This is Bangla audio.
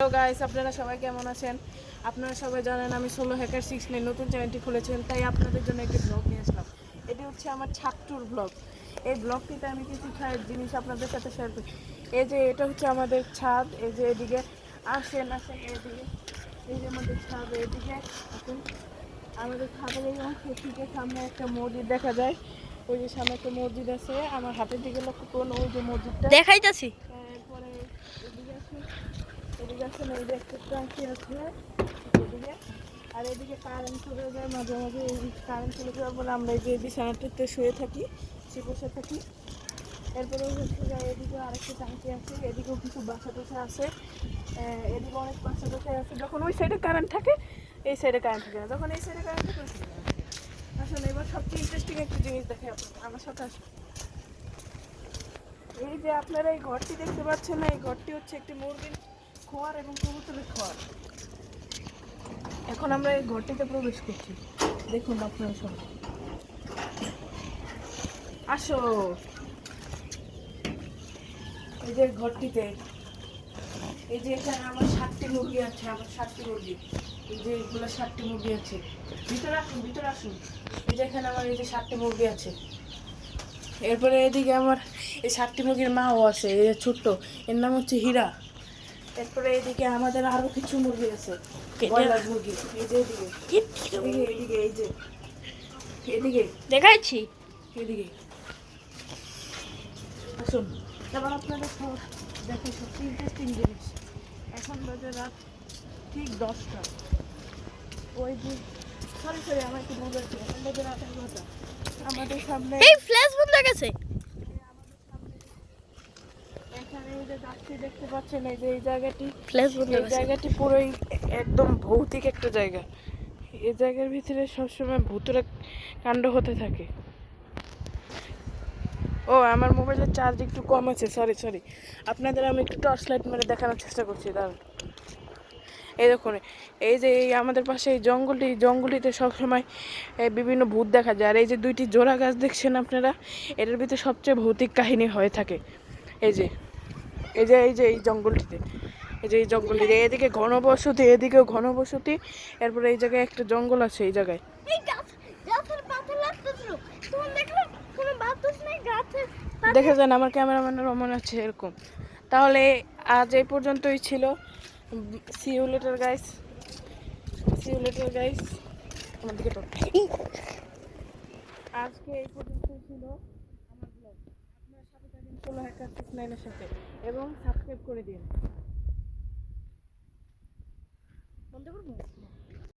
হ্যালো গাইস, আপনারা সবাই কেমন আছেন? আপনারা সবাই জানেন আমি সোলো হ্যাকার 6 নতুন চ্যানেলটি খুলেছেন, তাই আপনাদের জন্য একটি ব্লগ নিয়ে আসলাম। এটি হচ্ছে আমার ছাদটুর ব্লগ। এই ব্লগটিতে আমি কিছু জিনিস আপনাদের সাথে শেয়ার করি। এই যে এটা হচ্ছে আমাদের ছাদ, এই যে এদিকে আসেন এদিকে, এই যে আমাদের ছাদ, এদিকে আসেন। আমাদের ছাদের এই অংশ থেকে সামনে একটা মসজিদ দেখা যায়। ওই যে সামনে একটা মসজিদ আছে, আমার হাতের দিকে লক্ষ্য করুন, ওই যে মসজিদটা দেখাইতাছি। এরপরে এদিকে আসুন, এদিকে আসেন, এই যে একটা ট্যাঙ্কি আছে এদিকে। আর এদিকে কারেন্ট চলে যায় মাঝে মাঝে, এই কারেন্ট চলে যাওয়ার পরে আমরা এই যে বিছানাটাতে শুয়ে থাকি, বসে থাকি। এরপরে হচ্ছে যে এদিকে আরেকটা ট্যাঙ্কি আছে, এদিকেও কিছু বাসা টাসা আছে, এদিকে অনেক বাসা টাসা আছে। যখন ওই সাইডে কারেন্ট থাকে এই সাইডে কারেন্ট থাকে না, যখন এই সাইডে কারেন্ট থাকে ওই সাইডে কারেন্ট থাকে। আসলে এবার সবচেয়ে ইন্টারেস্টিং একটা জিনিস দেখে আপনাকে, আমার সাথে আসুন। এই যে আপনারা এই ঘরটি দেখতে পাচ্ছেন না, এই ঘরটি হচ্ছে একটি মুরগির খোয়ার এবং কবুতরের খোয়ার। এখন আমরা এই ঘরটিতে প্রবেশ করছি, দেখুন আপনারা সবাই আসো। এই যে ঘরটিতে, এই যে এখানে আমার 7টি মুরগি আছে, আমার 7টি মুরগি, এই যে এগুলো 7টি মুরগি আছে। ভিতরে আসুন, ভিতরে আসুন। এই যে এখানে আমার এই যে 7টি মুরগি আছে। এরপরে এদিকে আমার এই 7টি মুরগির মাও আছে, এই যে ছোট্ট, এর নাম হচ্ছে হীরা। এরপরে এদিকে আমাদের আরো কিছু মুরগি আছে, ব্রয়লার মুরগি। এই যে এদিকে, এদিকে এদিকে, এই যে এদিকে, দেখাইছি। এদিকে আসুন। এবার আপনাদের সব দেখো সবচেয়ে ইন্টারেস্টিং জিনিস, এখন বাজে রাত ঠিক 10টা। ওই যে সরি আমার একটু ভুল হচ্ছে, এখন বাজে রাত 11টা। আমাদের সামনে এই ফ্ল্যাশ বন্ধ হয়ে গেছে। এখানে এই যে গাছটি দেখতে পাচ্ছেন, এই যে এই জায়গাটি, ফ্ল্যাশ বন্ধ হয়ে এই গেছে। জায়গাটি পুরোই একদম ভৌতিক একটা জায়গা। এই জায়গার ভিতরে সবসময় ভূতের কাণ্ড হতে থাকে। ও, আমার মোবাইলের চার্জ একটু কম আছে, সরি। আপনাদের আমি একটু টর্চ লাইট মেরে দেখানোর চেষ্টা করছি, দাঁড়ান। এই দেখুন, এই যে এই আমাদের পাশে এই জঙ্গলটিতে সবসময় বিভিন্ন ভূত দেখা যায়। আর এই যে 2টি জোড়া গাছ দেখছেন আপনারা, এটার ভিতরে সবচেয়ে ভৌতিক কাহিনী হয়ে থাকে। এই যে এই জঙ্গলটিতে, এই জঙ্গলটিতে এদিকে ঘনবসতি, এদিকেও ঘনবসতি। এরপরে এই জায়গায় একটা জঙ্গল আছে, এই জায়গায় এই গাছের পাতা লাগতেছিল। তুমি দেখলে কোনো বাতাস নেই গাছের দেখা যায় না, আমার ক্যামেরাম্যানের মনে আছে এরকম। তাহলে আজ এই পর্যন্তই ছিল। সি ইউ লেটার গাইস, আমার দিকে তো আজকে এই পর্যন্তই ছিল আমার ব্লগ। আপনার সাথে থাকেন সোলো হ্যাকার 6 সাথে, এবং সাবস্ক্রাইব করে দিন। বন্ধ করবো।